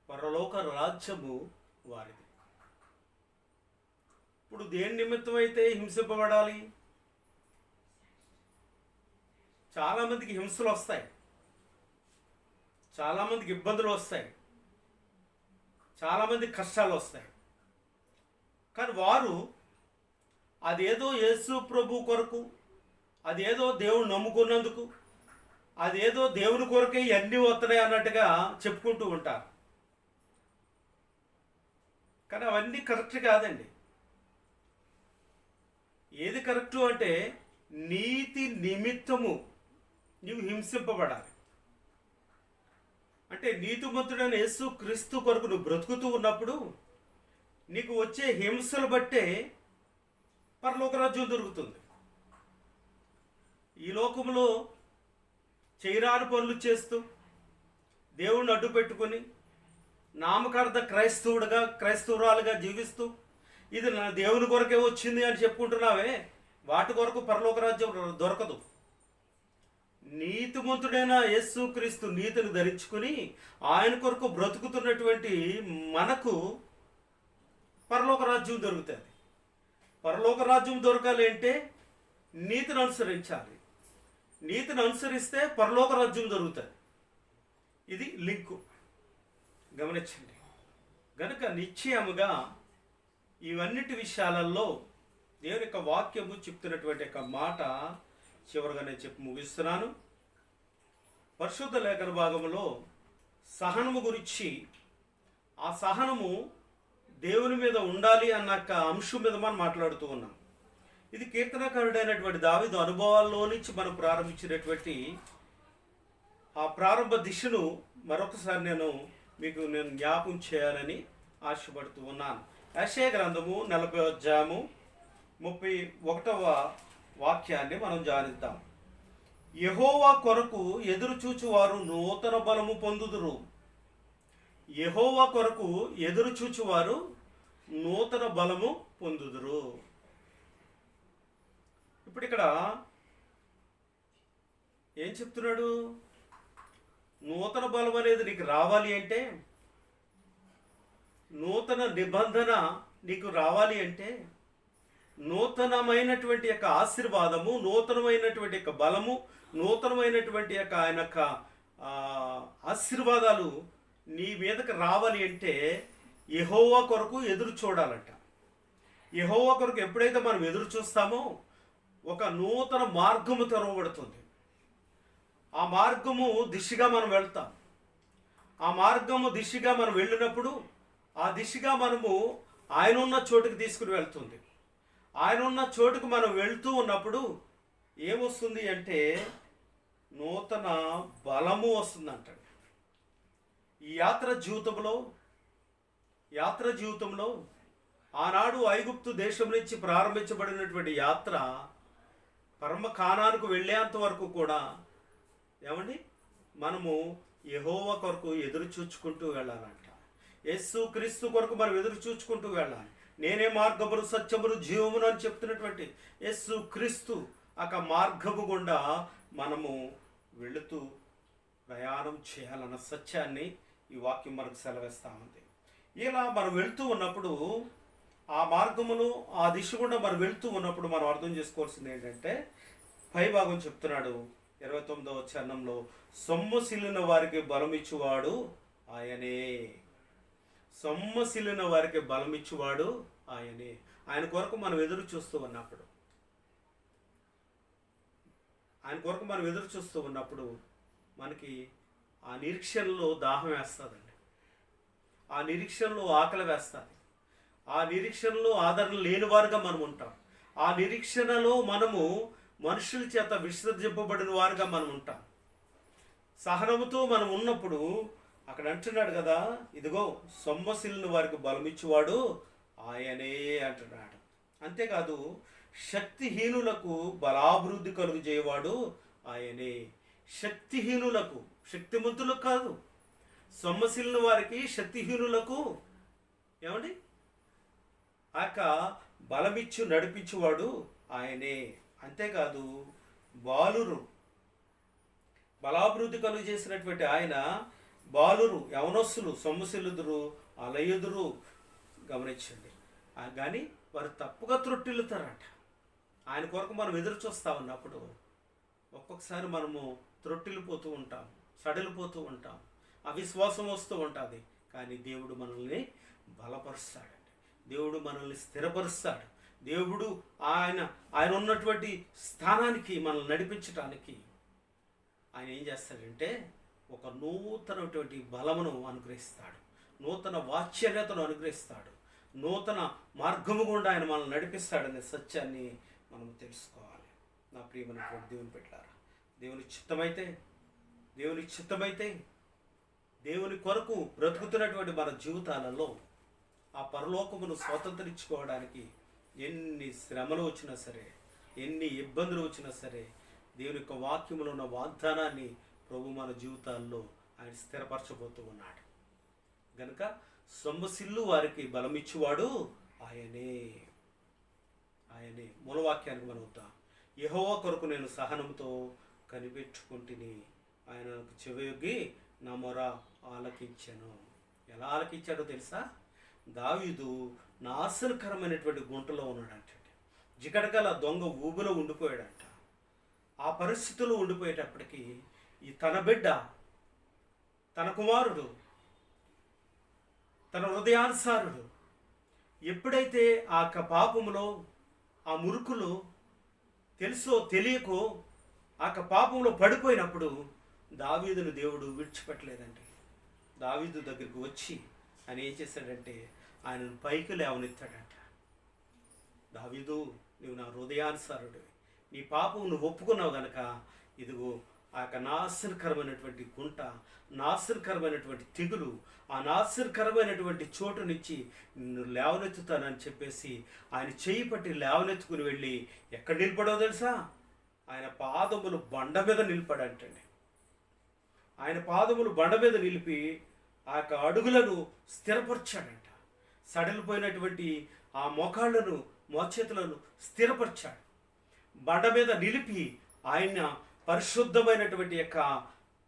పరలోక రాజ్యము వారిది. ఇప్పుడు దేని నిమిత్తం అయితే హింసింపబడాలి? చాలామందికి హింసలు వస్తాయి, చాలామందికి ఇబ్బందులు వస్తాయి, చాలామంది కష్టాలు వస్తాయి. కానీ వారు అదేదో యేసు ప్రభు కొరకు, అదేదో దేవుడు నమ్ముకున్నందుకు, అదేదో దేవుని కొరకే ఇవన్నీ వస్తున్నాయి అన్నట్టుగా చెప్పుకుంటూ ఉంటారు. కానీ అవన్నీ కరెక్ట్ కాదండి. ఏది కరెక్టు అంటే నీతి నిమిత్తము నీవు హింసింపబడాలి. అంటే నీతిమంతుడైన యేసు క్రీస్తు కొరకు నువ్వు బ్రతుకుతూ ఉన్నప్పుడు నీకు వచ్చే హింసలు బట్టే పరలోక రాజ్యం దొరుకుతుంది. ఈ లోకంలో చేయరాని పనులు చేస్తూ దేవుణ్ణి అడ్డు పెట్టుకొని నామకార్థ క్రైస్తవురాలుగా జీవిస్తూ ఇది నా దేవుని కొరకే వచ్చింది అని చెప్పుకుంటున్నావే, వాటి కొరకు పరలోక రాజ్యం దొరకదు. నీతిమంతుడైన యేసు క్రీస్తు నీతిని ధరించుకుని ఆయన కొరకు బ్రతుకుతున్నటువంటి మనకు పరలోక రాజ్యం దొరుకుతుంది. పరలోక రాజ్యం దొరకాలి అంటే నీతిని అనుసరించాలి. నీతిని అనుసరిస్తే పరలోక రాజ్యం దొరుకుతుంది. ఇది లింకు, గమనించండి. గనుక నిశ్చయముగా ఇవన్నిటి విషయాలలో దేవుని యొక్క వాక్యము చెప్తున్నటువంటి యొక్క మాట చివరిగా నేను చెప్పి ముగిస్తున్నాను. పరిశుద్ధ లేఖన భాగంలో సహనము గురించి, ఆ సహనము దేవుని మీద ఉండాలి అన్న అంశం మీద మనం మాట్లాడుతూ ఉన్నాం. ఇది కీర్తనకారుడైనటువంటి దావీదు అనుభవాల్లో నుంచి మనం ప్రారంభించినటువంటి ఆ ప్రారంభ దిశను మరొకసారి నేను జ్ఞాపం చేయాలని ఆశపడుతూ ఉన్నాను. యెషయా గ్రంథము 40వ అధ్యాయము 31వ వాక్యాన్ని మనం ధ్యానిద్దాం. యెహోవా కొరకు ఎదురు చూచువారు నూతన బలము పొందుదురు. యెహోవా కొరకు ఎదురు చూచువారు నూతన బలము పొందుదురు. ఇప్పుడు ఇక్కడ ఏం చెప్తున్నాడు? నూతన బలం అనేది నీకు రావాలి అంటే, నూతన నిబంధన నీకు రావాలి అంటే, నూతనమైనటువంటి యొక్క ఆశీర్వాదము, నూతనమైనటువంటి యొక్క బలము, నూతనమైనటువంటి యొక్క ఆయన యొక్క ఆశీర్వాదాలు నీ మీదకి రావాలి అంటే యెహోవా కొరకు ఎదురు చూడాలంట. యెహోవా కొరకు ఎప్పుడైతే మనం ఎదురు చూస్తామో ఒక నూతన మార్గము తెరవబడుతుంది. ఆ మార్గము దిశగా మనం వెళ్తాం. ఆ మార్గము దిశగా మనం వెళ్ళినప్పుడు ఆ దిశగా మనము ఆయన ఉన్న చోటుకి తీసుకుని వెళ్తుంది. ఆయన ఉన్న చోటుకు మనం వెళ్తూ ఉన్నప్పుడు ఏమొస్తుంది అంటే నూతన బలము వస్తుందంటాడు. ఈ యాత్ర జీవితంలో ఆనాడు ఐగుప్తు దేశం నుంచి ప్రారంభించబడినటువంటి యాత్ర పరమ కానానుకు వెళ్ళేంత వరకు కూడా ఏమండి మనము యెహోవా కొరకు ఎదురు చూచుకుంటూ వెళ్ళాలంట. యేసు క్రీస్తు కొరకు మనం ఎదురు చూచుకుంటూ వెళ్ళాలి. నేనే మార్గమును సత్యమును జీవమును అని చెప్తున్నటువంటి యేసు క్రీస్తు ఆ మార్గము గుండా మనము వెళుతూ ప్రయాణం చేయాలన్న సత్యాన్ని ఈ వాక్యం మనకు సెలవిస్తూ ఉంది. ఇలా మనం వెళుతూ ఉన్నప్పుడు ఆ మార్గమును ఆ దిశ గుండా మనం వెళుతూ ఉన్నప్పుడు మనం అర్థం చేసుకోవాల్సింది ఏంటంటే పై భాగం చెప్తున్నాడు 29వ చరణంలో, సొమ్మసిల్లిన వారికి బలమిచ్చువాడు ఆయనే. సొమ్మసిల్లిన వారికి బలమిచ్చువాడు ఆయనే. ఆయన కొరకు మనం ఎదురు చూస్తూ ఉన్నప్పుడు మనకి ఆ నిరీక్షణలో దాహం వేస్తుందండి. ఆ నిరీక్షణలో ఆకలి వేస్తుంది. ఆ నిరీక్షణలో ఆదరణ లేని వారుగా మనం ఉంటాం. ఆ నిరీక్షణలో మనము మనుషుల చేత విసర్జింపబడిన వారుగా మనం ఉంటాం. సహనముతో మనం ఉన్నప్పుడు అక్కడ అంటున్నాడు కదా, ఇదిగో సొమ్మసిల్లిన వారికి బలమిచ్చువాడు ఆయనే అంటున్నాడు. అంతేకాదు శక్తిహీనులకు బలాభివృద్ధి కలుగు చేయవాడు ఆయనే. శక్తిహీనులకు, శక్తిమంతులకు కాదు, సొమ్మసిల్లిన వారికి, శక్తిహీనులకు ఏమండి బలమిచ్చు నడిపించువాడు ఆయనే. అంతేకాదు బాలురు, బలాభివృద్ధి కలుగు చేసినటువంటి ఆయన బాలురు యవనస్సులు సొమ్మసిల్లుదురు అలయుదురు. గమనించండి. కానీ వారు తప్పుగా త్రొట్టిల్లుతారట. ఆయన కొరకు మనం ఎదురు చూస్తూ ఉన్నప్పుడు ఒక్కొక్కసారి మనము త్రొట్టిల్లిపోతూ ఉంటాం, సడలిపోతూ ఉంటాం, అవిశ్వాసం వస్తూ ఉంటుంది. కానీ దేవుడు మనల్ని బలపరుస్తాడండి. దేవుడు మనల్ని స్థిరపరుస్తాడు. దేవుడు ఆయన ఉన్నటువంటి స్థానానికి మనల్ని నడిపించడానికి ఆయన ఏం చేస్తాడంటే ఒక నూతనటువంటి బలమును అనుగ్రహిస్తాడు, నూతన వాత్సల్యతను అనుగ్రహిస్తాడు, నూతన మార్గము గుండా ఆయన మనల్ని నడిపిస్తాడనే సత్యాన్ని మనం తెలుసుకోవాలి. నా ప్రియమైనటువంటి దేవుని బిడ్డలారా, దేవుని చిత్తమైతే దేవుని కొరకు బ్రతుకుతున్నటువంటి మన జీవితాలలో ఆ పరలోకమును స్వాతంత్రించుకోవడానికి ఎన్ని శ్రమలు వచ్చినా సరే, ఎన్ని ఇబ్బందులు వచ్చినా సరే, దేవుని యొక్క వాక్యములో ఉన్న వాగ్దానాన్ని ప్రభు మన జీవితాల్లో ఆయన స్థిరపరచబోతూ ఉన్నాడు. గనుక సొమ్మసిల్లు వారికి బలమిచ్చువాడు ఆయనే. మూలవాక్యానికి మనం వద్దాం. యెహోవా కొరకు నేను సహనంతో కనిపెట్టుకుంటుని, ఆయనకు చెవియొగ్గి నా మొర ఆలకించాను. ఎలా ఆలకించాడో తెలుసా? దావీదు నాశనకరమైనటువంటి గుంటలో ఉన్నాడంట. జికటకల దొంగ ఊబిలో ఉండిపోయాడంట. ఆ పరిస్థితుల్లో ఉండిపోయేటప్పటికీ ఈ తన బిడ్డ, తన కుమారుడు, తన హృదయానుసారుడు ఎప్పుడైతే ఆ పాపములో, ఆ మురుకులో తెలుసో తెలియకో ఆ పాపంలో పడిపోయినప్పుడు దావీదును దేవుడు విడిచిపెట్టలేదండి. దావీదు దగ్గరికి వచ్చి ఆయన ఏం చేశాడంటే ఆయనను పైకి లేవనెత్తాడంట. దావీదు, నువ్వు నా హృదయానుసారుడు, నీ పాపం నువ్వు ఒప్పుకున్నావు గనక ఇదిగో ఆ నాశనకరమైనటువంటి గుంట, నాశనకరమైనటువంటి తెగులు, ఆ నాశనకరమైనటువంటి చోటు నుంచి నిన్ను లేవనెత్తుతానని చెప్పేసి ఆయన చేయి పట్టి లేవనెత్తుకుని వెళ్ళి ఎక్కడ నిలబడో తెలుసా? ఆయన పాదములు బండ మీద నిలిపాడంటండి. ఆయన పాదములు బండ మీద నిలిపి ఆ అడుగులను స్థిరపరిచాడంట. సడలిపోయినటువంటి ఆ మోకాళ్ళను, మోచేతులను స్థిరపరిచాడు. బండ మీద నిలిపి ఆయన పరిశుద్ధమైనటువంటి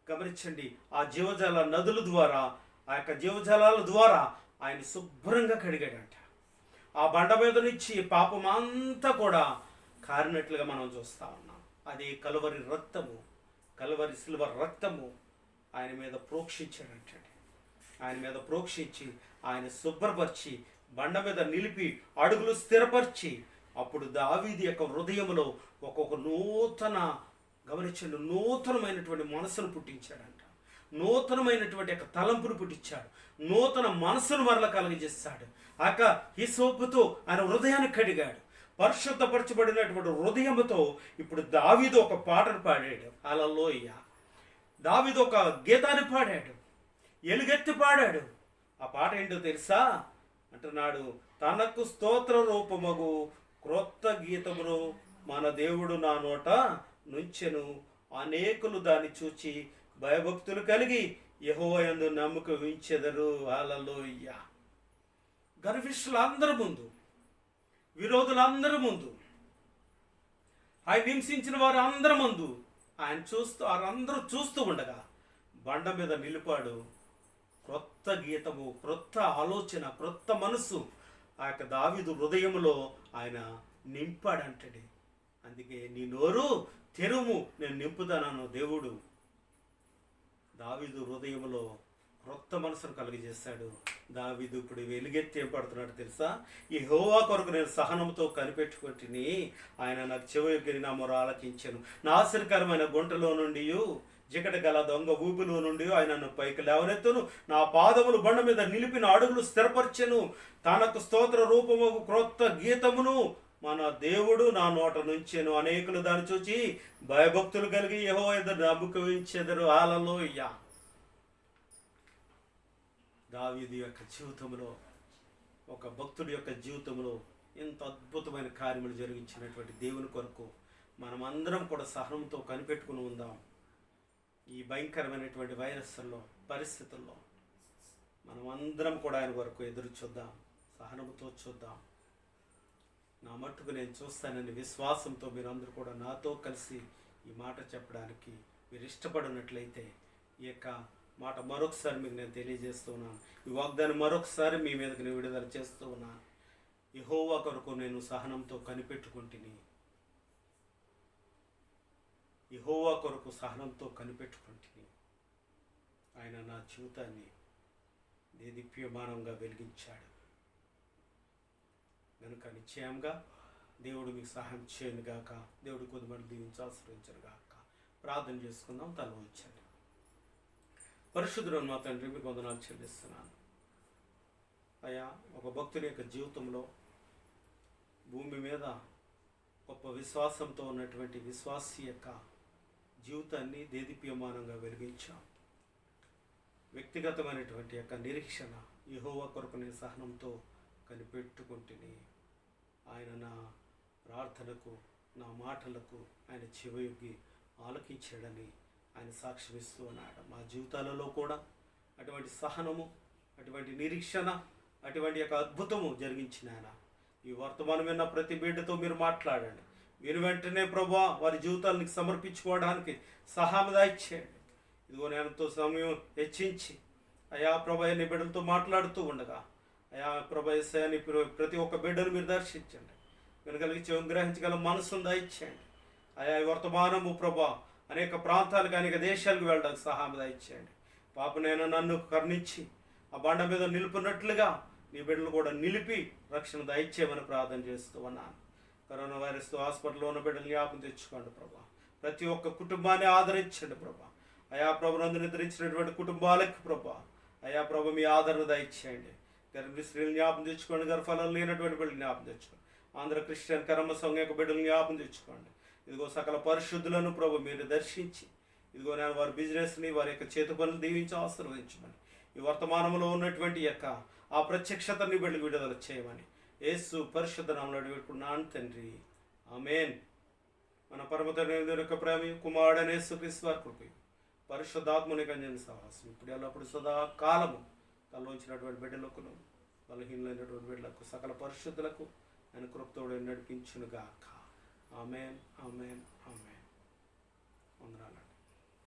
గమనించండి, ఆ జీవజాల నదుల ద్వారా, ఆ జీవజాలాల ద్వారా ఆయన శుభ్రంగా కడిగాడంట. ఆ బండ మీద నుంచి పాపం అంతా కూడా కారినట్లుగా మనం చూస్తూ ఉన్నాం. అది కలువరి రక్తము, కలువరి సిల్వర్ రక్తము ఆయన మీద ప్రోక్షించాడంటండి. ఆయన మీద ప్రోక్షించి ఆయన శుభ్రపరిచి బండ మీద నిలిపి అడుగులు స్థిరపరిచి అప్పుడు దావీదు యొక్క హృదయంలో ఒక్కొక్క గమనించండి, నూతనమైనటువంటి మనసును పుట్టించాడంట. నూతనమైనటువంటి యొక్క తలంపును పుట్టించాడు. నూతన మనసును మరల కలుగజేస్తాడు. హిసోపుతో ఆయన హృదయాన్ని కడిగాడు. పరిశుద్ధపరచబడినటువంటి హృదయముతో ఇప్పుడు దావీదు ఒక పాటను పాడాడు. హల్లెలూయా. దావీదు ఒక గీతాన్ని పాడాడు, ఎలుగెత్తి పాడాడు. ఆ పాట ఏంటో తెలుసా? అంటున్నాడు, తనకు స్తోత్ర రూపమగు క్రొత్త గీతమును మన దేవుడు నా నోట నుంచెను. అనేకులు దాన్ని చూచి భయభక్తులు కలిగి యెహోవా యందు నమ్మకం ఉంచెదరు. హల్లెలూయా. గర్విష్ఠులందరి ముందు, విరోధులందరి ముందు, ఆయన హింసించిన వారు అందరి ముందు వారందరూ చూస్తూ ఉండగా బండ మీద నిలిపాడు. క్రొత్త గీతము, క్రొత్త ఆలోచన, క్రొత్త మనస్సు ఆ యొక్క దావీదు హృదయంలో ఆయన నింపాడంటండి. అందుకే నీ నోరు తెరువు, నేను నింపుతానను దేవుడు దావీదు హృదయంలో క్రొత్త మనసును కలిగజేశాడు. దావీదు ఇప్పుడు వెలుగెత్తి ఏం పడుతున్నాడు తెలుసా? యెహోవా కొరకు నేను సహనంతో కనిపెట్టుకుంటుని, ఆయన నాకు చెవియొగ్గి నా మొర ఆలకించాను. నా ఆశ్చర్యకరమైన గుంటలో నుండి, జికట గల దొంగ ఊపిలో నుండి ఆయన నన్ను పైకి లేవనెత్తును. నా పాదములు బండ మీద నిలిపిన అడుగులు స్థిరపరచెను. తనకు స్తోత్ర రూపము క్రొత్త గీతమును మన దేవుడు నా నోట నుంచెను. అనేకులు దాన్ని చూచి భయభక్తులు కలిగి యెహోవా యందు నమ్మకం ఉంచెదరు. హల్లెలూయా. దావీదు యొక్క జీవితంలో, ఒక భక్తుడి యొక్క జీవితంలో ఎంత అద్భుతమైన కార్యములు జరిగించినటువంటి దేవుని కొరకు మనమందరం కూడా సహనంతో కనిపెట్టుకుని ఉందాం. ఈ భయంకరమైనటువంటి వైరస్లో, పరిస్థితుల్లో మనమందరం కూడా ఆయన వరకు ఎదురు చూద్దాం, సహనంతో చూద్దాం. నా మట్టుకు నేను చూస్తానని విశ్వాసంతో మీరందరూ కూడా నాతో కలిసి ఈ మాట చెప్పడానికి మీరు ఇష్టపడినట్లయితే ఈ యొక్క మాట మరొకసారి మీకు నేను తెలియజేస్తూ ఉన్నాను. ఈ వాగ్దానం మరొకసారి మీ మీదకి నేను విడుదల చేస్తూ ఉన్నాను. యెహోవా కొరకు నేను సహనంతో కనిపెట్టుకుంటుని, యెహోవా కొరకు సహనంతో కనిపెట్టుకుంటుని, ఆయన నా జీవితాన్ని దేదీప్యమానంగా వెలిగించాడు. కనుక నిశ్చయంగా దేవుడు మీకు సహాయం చేయను గాక. దేవుడు కొద్దిమంది దీవించి ఆశ్రయించను గాక. ప్రార్థన చేసుకుందాం. తల ఉంచండి. పరిశుద్ధుడు మా తండ్రి, మీకు వందనాలు చెల్లిస్తున్నాను అయ్యా. ఒక భక్తుని యొక్క జీవితంలో భూమి మీద గొప్ప విశ్వాసంతో ఉన్నటువంటి విశ్వాసి యొక్క జీవితాన్ని దేదీప్యమానంగా వెలిగించాం. వ్యక్తిగతమైనటువంటి యొక్క నిరీక్షణ, యెహోవా కొరకు నేను సహనంతో కనిపెట్టుకుంటుని, ఆయన నా ప్రార్థనకు, నా మాటలకు ఆయన చెవియొగ్గి ఆలకించాడని ఆయన సాక్ష్యం ఇస్తూ ఉన్నాడు. మా జీవితాలలో కూడా అటువంటి సహనము, అటువంటి నిరీక్షణ, అటువంటి యొక్క అద్భుతము జరిగించిన ఆయన ఈ వర్తమానం విన్న ప్రతి బిడ్డతో మీరు మాట్లాడండి. మీరు వెంటనే ప్రభువా వారి జీవితాలను సమర్పించుకోవడానికి సహాయం దయచేయండి. ఇదిగో నేనుతో సమయం హెచ్చించి అయా ప్రభా నీ బిడ్డలతో మాట్లాడుతూ ఉండగా అయా ప్రభా యేసయ్య ప్రతి ఒక్క బిడ్డను మీరు దర్శించండి. వినగలిగి గ్రహించగల మనసును దయచేయండి. అయా ఈ వర్తమానము ప్రభా అనేక ప్రాంతాలకు, అనేక దేశాలకు వెళ్ళడానికి సహాయం దయచేయండి. పాపనైనా నన్ను కరుణించి ఆ బండ మీద నిలుపున్నట్లుగా నీ బిడ్డలు కూడా నిలిపి రక్షణ దయచేయమని ప్రార్థన చేస్తూ ఉన్నాను. కరోనా వైరస్తో హాస్పిటల్లో ఉన్న బిడ్డలు జ్ఞాపకం తెచ్చుకోండి ప్రభా. ప్రతి ఒక్క కుటుంబాన్ని ఆదరించండి ప్రభా. అయా ప్రభు నందు నిద్రించినటువంటి కుటుంబాలకు ప్రభా అయా ప్రభు మీ ఆదరణ దయచేయండి. గర్భిణీ స్త్రీలు జ్ఞాపకం తెచ్చుకోండి. గర్భఫలాలు లేనటువంటి బిడ్డలు జ్ఞాపకం తెచ్చుకోండి. ఆంధ్ర క్రిస్టియన్ కర్మ సంఘం యొక్క బిడ్డలు జ్ఞాపకం తెచ్చుకోండి. ఇదిగో సకల పరిశుద్ధులను ప్రభు మీరు దర్శించి ఇదిగో నేను వారి బిజినెస్ని, వారి యొక్క చేతి పనులు దీవించి ఆశీర్వదించమని, ఈ వర్తమానంలో ఉన్నటువంటి యొక్క ఆ ప్రత్యక్షతని బిడ్డలు విడుదల చేయమని యేసు పరిశుద్ధ నామములో వేడుకున్నాను తండ్రి. ఆమేన్. మన పరమ తండ్రి యొక్క ప్రేమ, కుమారుడైన యేసుక్రీస్తు వారి కృప, పరిశుద్ధాత్మని కంజని సహవాసం ఇప్పుడు ఎల్లప్పుడు సదాకాలము తలలోంచినటువంటి బిడ్డలకు, బలహీనమైనటువంటి బిడ్డలకు, సకల పరిశుద్ధులకు ఆయన కృపతోడు నడిపించునుగాక. ఆమేన్, ఆమేన్, ఆమేన్. వందనాలు.